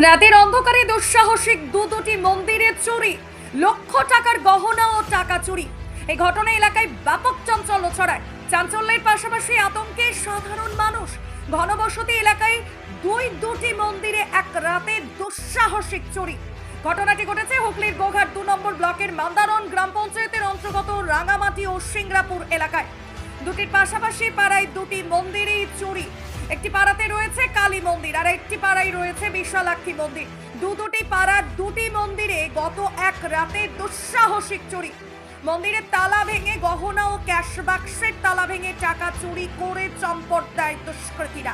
রাতের অন্ধকারে দুঃসাহসিক দুটি মন্দিরে চুরি, লক্ষ টাকার গহনা ও টাকা চুরি। এই ঘটনা এলাকায় ব্যাপক চাঞ্চল্য ছড়ায়। চাঞ্চল্যের পাশাপাশি আতঙ্কে সাধারণ মানুষ। ঘনবসতি এলাকায় দুটি মন্দিরে এক রাতে দুঃসাহসিক চুরি। ঘটনাটি ঘটেছে হুগলির গোঘাট 2 নম্বর ব্লকের মান্দারন গ্রাম পঞ্চায়েতের অন্তর্গত রাঙামাটি ও সিংরাপুর এলাকায়। দুটির পাশাপাশি পাড়ায় দুটি মন্দিরেই চুরি। একটি পাড়াতে রয়েছে কালী মন্দির আর একটি পাড়ায় রয়েছে বিশালাক্ষী মন্দির। দুটি পাড়ার দুটি মন্দিরে গত এক রাতে দুঃসাহসিক চুরি। মন্দিরের তালা ভেঙে গহনা ও ক্যাশ বাক্সের তালা ভেঙে টাকা চুরি করে চম্পট দেয় দুষ্কৃতীরা।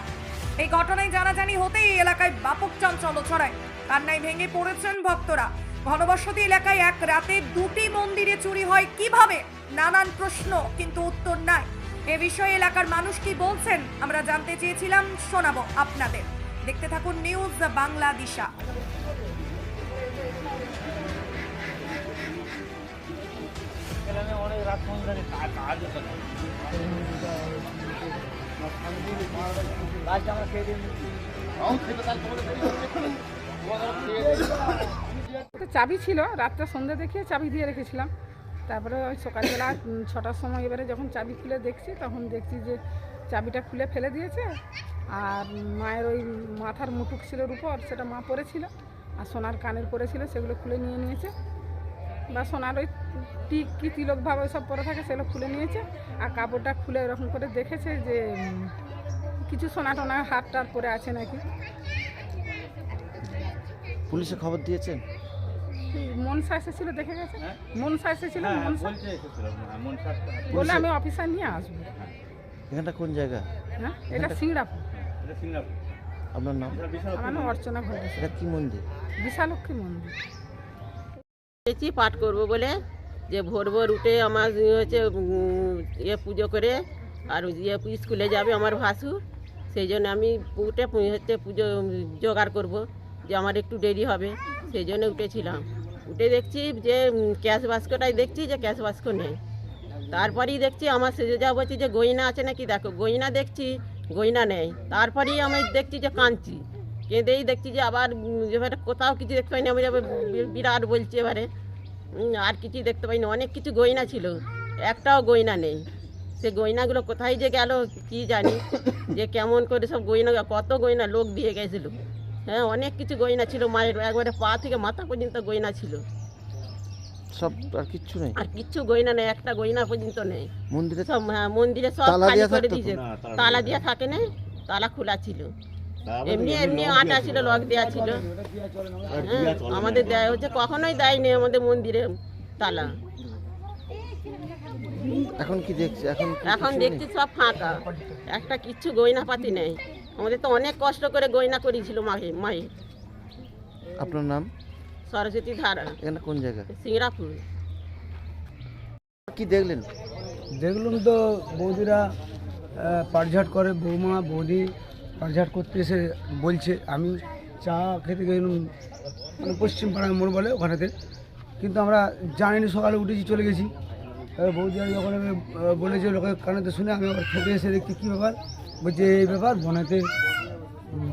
এই ঘটনায় জানাজানি হতেই এই এলাকায় ব্যাপক চাঞ্চল্য ছড়ায়। কান্নায় ভেঙে পড়েছেন ভক্তরা। ঘনবসতি এলাকায় এক রাতে দুটি মন্দিরে চুরি হয় কিভাবে? নানান প্রশ্ন, কিন্তু উত্তর নাই। এ বিষয়ে এলাকার মানুষ কি বলছেন আমরা জানতে চেয়েছিলাম, শোনাবো আপনাদের। দেখতে থাকুন নিউজ বাংলা দিশা। চাবি ছিল, রাতটা সন্ধ্যে দেখিয়ে চাবি দিয়ে রেখেছিলাম। তারপরে ওই সকালবেলা 6টার সময় এবারে যখন চাবি খুলে দেখছি, তখন দেখছি যে চাবিটা খুলে ফেলে দিয়েছে। আর মায়ের ওই মাথার মুটুক ছিল রূপোর, সেটা মা পরেছিল। আর সোনার কানের পরেছিল, সেগুলো খুলে নিয়ে নিয়েছে। বা সোনার ওই টিক কি তিলক ভাব ওই সব পরে থাকে, সেগুলো খুলে নিয়েছে। আর কাপড়টা খুলে এরকম করে দেখেছে যে কিছু সোনা টোনা হাত টার পরে আছে নাকি। পুলিশে খবর দিয়েছেন? মনসা এসেছিল, দেখে গেছে। মনসা এসেছিল, মনসা বলে আমি অফিসার নিয়ে আসবো। এখানটা কোন জায়গা? হ্যাঁ, এটা সিংড়াপুর। আপনার নাম? আমার নাম অর্চনা ঘোষ। এটা কি মন্দির? বিশালক্ষী মন্দির। এসেছি পাঠ করব বলে, যে ভোর ভোর উঠে আমার হচ্ছে পুজো করে আর স্কুলে যাবে আমার ভাসু। সেই জন্য আমি উঠে হচ্ছে পুজো জোগাড় করব, যে আমার একটু দেরি হবে। সেই জন্য উঠেছিলাম। উঠে দেখছি যে ক্যাশ বাস্কটাই দেখছি যে ক্যাশ বাস্ক নেই। তারপরেই দেখছি আমার সেজে যা বলছি যে গয়না আছে নাকি, দেখো গয়না দেখছি, গয়না নেই। তারপরেই আমি দেখছি যে কাঁদছি, কেঁদেই দেখছি যে আবার এবারে কোথাও কিছু দেখতে পাইনি। আমি এবার বিরাট বলছি এবারে আর কিছু দেখতে পাইনি। অনেক কিছু গয়না ছিল, একটাও গয়না নেই। সে গয়নাগুলো কোথায় যে গেল কি জানি, যে কেমন করে সব গয়না, কত গয়না লোক দিয়ে গেছিল। হ্যাঁ, অনেক কিছু গয়না ছিল মায়ের, একবারে পা থেকে মাথা পর্যন্ত গয়না ছিল। সব আর কিচ্ছু নেই? আর কিচ্ছু গয়না নেই, একটা গয়না পর্যন্ত নেই। মন্দিরে সব হ্যাঁ, মন্দিরে সব খালি করে দিয়েছে। তালা দিয়া থাকে না, তালা খোলা ছিল। এমনি এমনি আটা ছিল, লক দেওয়া ছিল। হ্যাঁ, আমাদের দেয় হচ্ছে কখনোই দেয়নি আমাদের মন্দিরে তালা। এখন কি দেখছি? এখন দেখছি সব ফাঁকা, একটা কিচ্ছু গয়না পাতি নেই। আমাদের তো অনেক কষ্ট করে গয়না করেছিল মায়ের। আপনার নাম? সরস্বতী ধারা। এখানে কোন জায়গা? সিংড়াপুর। কি দেখলেন? দেখলাম তো বৌদিরা পাটঝাট করে, বৌমা বৌদি পাটঝাট করতে এসে বলছে। আমি চা খেতে গেলাম, মানে পশ্চিম পাড়ায় মোড় বলে ওখানেতে, কিন্তু আমরা জানিনি, সকালে উঠেছি চলে গেছি। এবার বৌদিরা যখন বলেছে লোকের কানেতে শুনে, আমি আবার খেতে এসে দেখছি কী ব্যাপার। বলছে এই ব্যাপার, বনেতে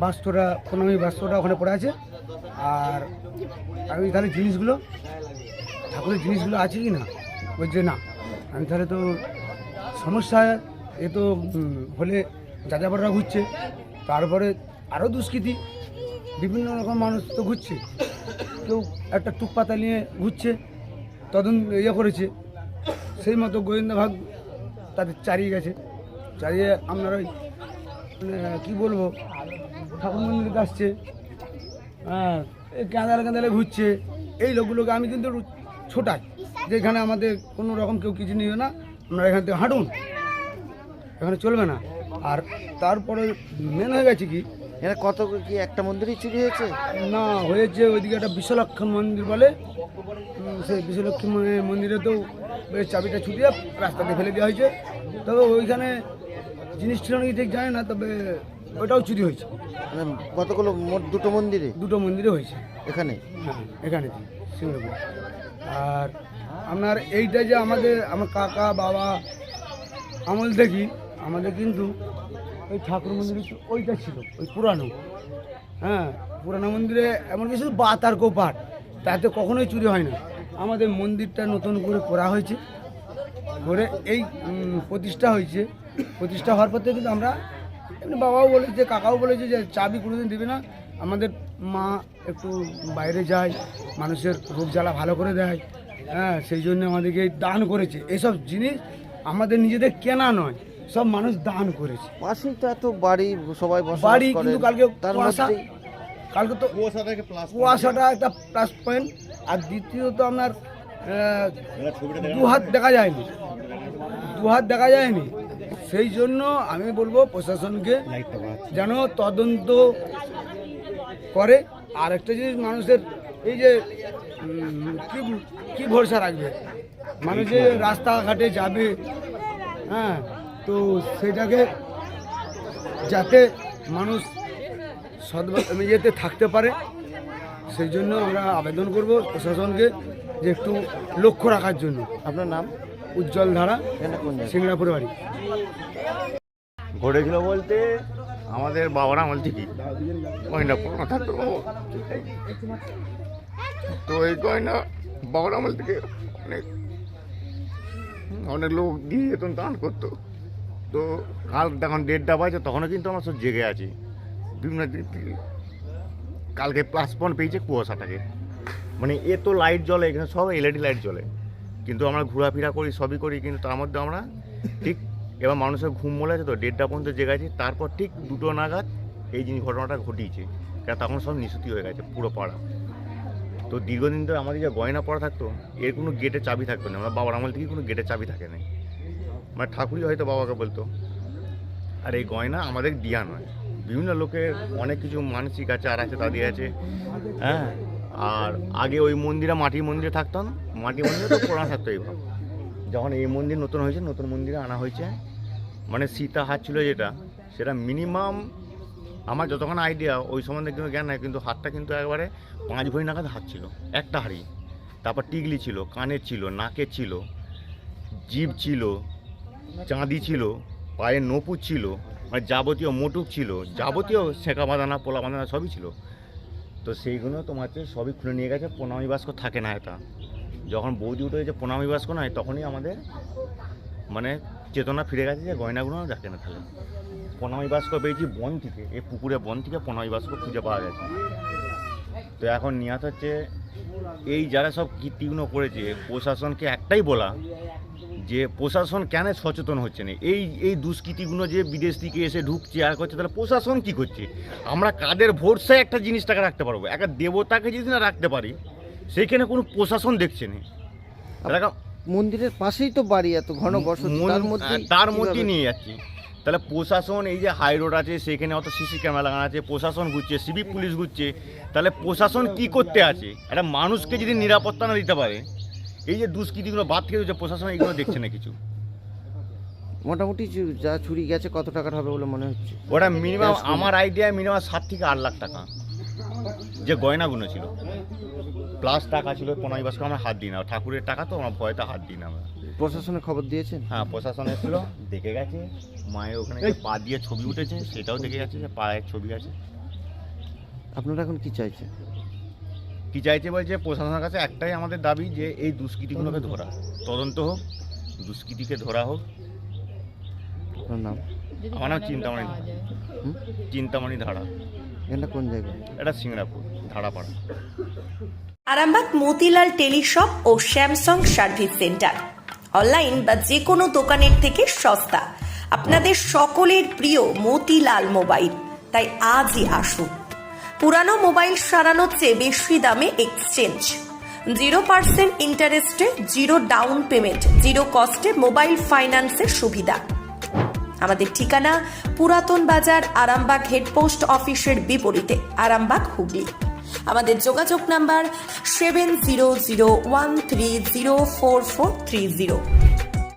বাস্তটা, প্রণামী বাস্তটা ওখানে পড়ে আছে। আর আমি তাহলে জিনিসগুলো, ঠাকুরের জিনিসগুলো আছে কি না? বলছে না। আমি তাহলে তো সমস্যা, এ তো হলে যাযাবররা ঘুরছে, তারপরে আরও দুষ্কৃতি, বিভিন্ন রকম মানুষ তো ঘুরছে। কেউ একটা টুকপাতা নিয়ে ঘুরছে, তদন্ত করেছে, সেই মতো গোয়েন্দা ভাগ তাদের চারিয়ে গেছে। চারিয়ে আপনার ওই কী বলবো, ঠাকুর মন্দিরে আসছে, হ্যাঁ, কাঁদালে কাঁদালে ঘুরছে। এই লোকগুলোকে আমি কিন্তু ছোটাই, যেখানে আমাদের কোনো রকম কেউ কিছু নিবে না, আপনারা এখান থেকে হাঁটুন, এখানে চলবে না। আর তারপরে মেন হয়ে গেছে কি, এরা কত কি একটা মন্দিরই চুরি হয়েছে? না, হয়েছে ওইদিকে একটা বিশ্বলক্ষ্মী মন্দির বলে, সেই বিশ্বলক্ষ্মী মন্দিরে তো চাবিটা ছুটিয়ে রাস্তাতে ফেলে দেওয়া হয়েছে। তবে ওইখানে জিনিস ছিল নাকি ঠিক জানি না, তবে ওইটাও চুরি হয়েছে। মানে কতগুলো? মোট দুটো মন্দিরে? দুটো মন্দিরে হয়েছে এখানে? হ্যাঁ, এখানে সিঙ্গাপুর। আর আপনার এইটা যে আমার কাকা বাবা আমল দেখি, আমাদের কিন্তু ওই ঠাকুর মন্দির ওইটা ছিল, ওই পুরানো। হ্যাঁ, পুরানো মন্দিরে এমন কিছু বাত আর কোপাট তাতে কখনোই চুরি হয় না। আমাদের মন্দিরটা নতুন করে করা হয়েছে, করে এই প্রতিষ্ঠা হয়েছে। প্রতিষ্ঠা হওয়ার পর থেকে কিন্তু আমরা এমনি বাবাও বলেছে, কাকাও বলেছে যে চাবি কোনোদিন দেবে না। আমাদের মা একটু বাইরে যায়, মানুষের রোগ জ্বালা ভালো করে দেয়, হ্যাঁ, সেই জন্য আমাদেরকে দান করেছে। এসব জিনিস আমাদের নিজেদের কেনা নয়, সব মানুষ দান করেছে। পাশেই তো এত বাড়ি, সবাই বসবাস বাড়ি করেন, কিন্তু কালকে তার কুয়াশা, মধ্যেই কালকে তো কুয়াশাটা একটা প্লাস পয়েন্ট। আর দ্বিতীয়ত আপনার দু হাত দেখা যায়নি, সেই জন্য আমি বলবো প্রশাসনকে যেন তদন্ত করে। আর একটা জিনিস, মানুষের এই যে কি ভরসা রাখবে, মানুষ যে রাস্তাঘাটে যাবে, হ্যাঁ, তো সেটাকে যাতে মানুষ ইয়েতে থাকতে পারে, সেই জন্য আমরা আবেদন করব প্রশাসনকে যে একটু লক্ষ্য রাখার জন্য। আপনার নাম? উজ্জ্বল ধারা, এটা কোন জায়গা? সিংড়াপুর বাড়ি। ঘটেছিল বলতে আমাদের বাবারা আমল থেকেই গয়না পুরোনো থাকতো, তো এই গয়না বাবার আমল থেকে অনেক অনেক লোক দিয়ে যেত, দান করতো। তো কাল যখন 1:30 বাজে তখনও কিন্তু আমরা সব জেগে আছি বিভিন্ন দিক থেকে। কালকে +1 পেয়েছে কুয়াশাটাকে, মানে এ তো লাইট জ্বলে এখানে, সব LED লাইট জ্বলে, কিন্তু আমরা ঘোরাফেরা করি, সবই করি, কিন্তু তার মধ্যে আমরা ঠিক এবার মানুষের ঘুম বলে আছে তো 1:30 পর্যন্ত জেগেছি। তারপর ঠিক 2টো নাগাদ এই জিনিস ঘটনাটা ঘটিয়েছে, কারণ তখন সব নিশুতি হয়ে গেছে পুরো পাড়া। তো দীর্ঘদিন ধরে আমাদের যে গয়না পড়া থাকতো, এর কোনো গেটে চাবি থাকতো না। আমরা বাবার আমল থেকে কোনো গেটে চাবি থাকে না, মানে ঠাকুরই হয়তো বাবাকে বলতো। আর এই গয়না আমাদের দিয়া নয়, বিভিন্ন লোকের অনেক কিছু মানসিক আছে, আর আছে তাদের আছে, হ্যাঁ। আর আগে ওই মন্দিরে, মাটির মন্দিরে থাকতাম, মাটির মন্দিরে তো পুরানো থাকতো। এইভাবে যখন এই মন্দির নতুন হয়েছে, নতুন মন্দিরে আনা হয়েছে, মানে সীতা হাত ছিল যেটা, সেটা মিনিমাম আমার যতক্ষণ আইডিয়া, ওই সম্বন্ধে কিন্তু জ্ঞান নাই, কিন্তু হাতটা কিন্তু একবারে 5 ভরি নাগাদ হাত ছিল, একটা হাড়ি। তারপর টিগলি ছিল, কানের ছিল, নাকের ছিল, জিভ ছিল, চাঁদি ছিল, পায়ের নপুর ছিল, মানে যাবতীয় মোটুক ছিল, যাবতীয় শেখা বাঁধানা, পোলা বাঁধানা সবই ছিল। তো সেইগুলো তোমার হচ্ছে সবই খুলে নিয়ে গেছে। প্রণামী বাস্ক থাকে না এটা, যখন বৌদি উঠে যে প্রণামী বাস্ক নয়, তখনই আমাদের মানে চেতনা ফিরে গেছে যে গয়নাগুলো যাকে না তাহলে। প্রণামী বাস্ক পেয়েছি বন থেকে, এই পুকুরে বন থেকে প্রণামী বাস্ক খুঁজে পাওয়া গেছে। তো এখন নিয়াত হচ্ছে এই যারা সব কীর্তিগুলো করেছে, প্রশাসনকে একটাই বলা যে প্রশাসন কেন সচেতন হচ্ছে না। এই দুষ্কৃতিগুলো যে বিদেশ থেকে এসে ঢুকছে আর করছে, তাহলে প্রশাসন কি করছে? আমরা কাদের ভরসায় একটা জিনিসটাকে রাখতে পারবো? একটা দেবতাকে যদি না রাখতে পারি, সেইখানে কোনো প্রশাসন দেখছে না। মন্দিরের পাশেই তো বাড়ি, এত ঘন বসতি, তার মধ্যে নিয়ে যাচ্ছি। তাহলে প্রশাসন, এই যে হাই রোড আছে সেখানে অত সিসি ক্যামেরা লাগানো আছে, প্রশাসন ঘুরছে, সিভিক পুলিশ ঘুরছে, তাহলে প্রশাসন কি করতে আছে? একটা মানুষকে যদি নিরাপত্তা না দিতে পারে, এই যে দুষ্কৃতিগুলো বাদ থেকে যে প্রশাসন এইগুলো দেখছে না কিছু। মোটামুটি যা চুরি গেছে কত টাকার হবে বলে মনে হচ্ছে? ওটা মিনিমাম আমার আইডিয়া মিনিমাম 7 থেকে 8 লাখ টাকা যে গয়নাগুলো ছিল, প্লাস টাকা ছিল। প্রণামী বাস্ক আমরা হাত দিই না, ঠাকুরের টাকা তো আমরা ভয়তে হাত দিই না আমরা। প্রশাসনে খবর দিয়েছেন? হ্যাঁ, প্রশাসন এসেছিল, দেখে গেছে। মায়ের ওখানে পা দিয়ে ছবি উঠেছে, সেটাও দেখে গেছে যে পায়ের ছবি আছে। আপনারা এখন কি চাইছেন? কি চাইছে বলছে প্রশাসনের কাছে একটাই আমাদের দাবি, যে এই দুষ্কৃতিগুলোকে ধরা, তদন্ত হোক, দুষ্কৃতিকে ধরা হোক। আপনার নাম? আমার নাম চিন্তামণি, চিন্তামণি ধারা। এটা কোন জায়গা? এটা সিংড়াপুর ধারাপাড়া। আরামবাগ মতিলাল টেলিশপ ও স্যামসাং সার্ভিস সেন্টার, অনলাইন বা যে কোনো দোকানের থেকে সস্তা। আপনাদের সকলের প্রিয় মতিলাল মোবাইল, তাই আজই আসুন। পুরানো মোবাইল সারানোর চেয়ে বেশি দামে এক্সচেঞ্জ, 0% ইন্টারেস্টে, 0 ডাউন পেমেন্ট, 0 কস্টে মোবাইল ফাইন্যান্সের সুবিধা। আমাদের ঠিকানা পুরাতন বাজার, আরামবাগ হেডপোস্ট অফিসের বিপরীতে, আরামবাগ, হুগলি। আমাদের যোগাযোগ নাম্বার 7001304430।